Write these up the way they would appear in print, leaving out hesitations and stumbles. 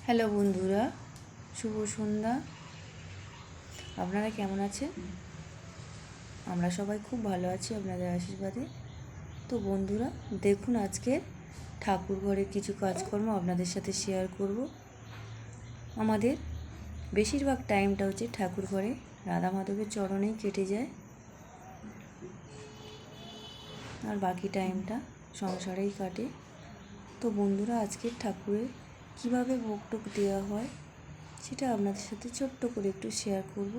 Hello বন্ধুরা, শুভ সন্ধ্যা। আপনারা কেমন আছেন? আমরা সবাই খুব ভালো আছি আপনাদের আশীর্বাদে। তো বন্ধুরা দেখুন, আজকে ঠাকুর ঘরের কিছু কাজকর্ম আপনাদের সাথে শেয়ার করব। আমাদের বেশিরভাগ টাইমটা হচ্ছে ঠাকুর ঘরে রাধা মাধবের চরণেই কেটে যায়, আর বাকি টাইমটা সংসারেই কাটে। তো বন্ধুরা, আজকে ঠাকুরের কীভাবে ভোগ টোগ দেওয়া হয় সেটা আপনাদের সাথে ছোট্ট করে একটু শেয়ার করব,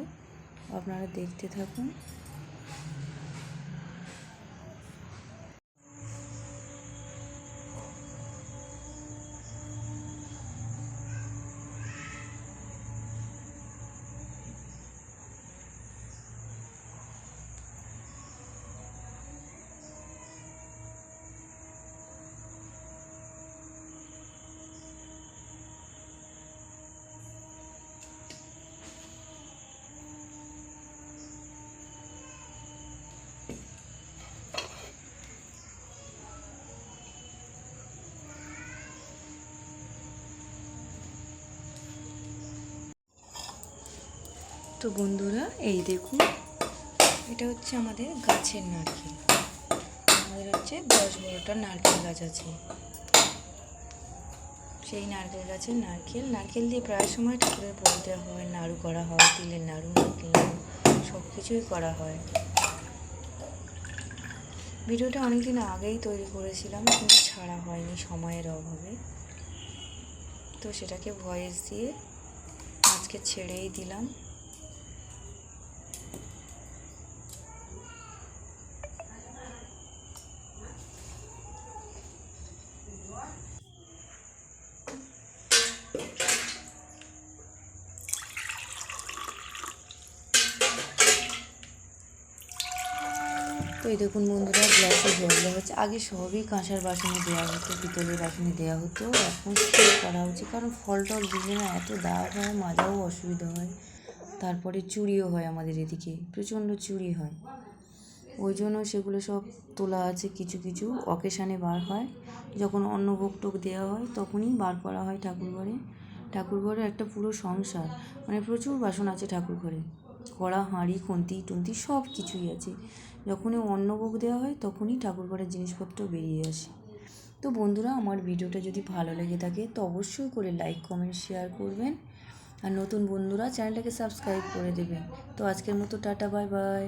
আপনারা দেখতে থাকুন। তো বন্ধুরা এই দেখুন, এটা হচ্ছে আমাদের গাছের নারকেল। আমাদের হচ্ছে 10-12টা নারকেল গাছ আছে। সেই নারকেল গাছের নারকেল দিয়ে প্রায় সময় ঠাকুরের ভোগ দেওয়া হয়, নাড়ু করা হয়, তিলের নাড়ু, নারকেল নাড়ু সব কিছুই করা হয়। ভিডিওটা অনেকদিন আগেই তৈরি করেছিলাম, কিন্তু ছাড়া হয়নি সময়ের অভাবে। তো সেটাকে ভয়েস দিয়ে আজকে ছেড়েই দিলাম। তো এই দেখুন বন্ধুরা, গ্লাসে জল দেওয়া হচ্ছে। আগে সবই কাঁসার বাসনে দেওয়া হতো, পিতলের বাসনে দেওয়া হতো। এখন স্টিল করা হচ্ছে, কারণ ফল টল দিলে না এত দাগ হয়, মাজাও অসুবিধা হয়। তারপরে চুরিও হয়, আমাদের এদিকে প্রচণ্ড চুরি হয়। ওই জন্য সেগুলো সব তোলা আছে। কিছু কিছু অকেশানে বার হয়, যখন অন্নভোগ টোগ দেওয়া হয় তখনই বার করা হয় ঠাকুর ঘরে একটা পুরো সংসার, মানে প্রচুর বাসন আছে ঠাকুর ঘরে। কড়া, হাঁড়ি, খুন্তি টুন্তি সব কিছুই আছে। যখনই অন্নভোগ দেওয়া হয় তখনই ঠাকুর ঘরের জিনিসপত্র বেরিয়ে আসে। তো বন্ধুরা, আমার ভিডিওটা যদি ভালো লেগে থাকে তো অবশ্যই করে লাইক, কমেন্ট, শেয়ার করবেন। আর নতুন বন্ধুরা চ্যানেলটাকে সাবস্ক্রাইব করে দেবেন। তো আজকের মতো টাটা, বাই বাই।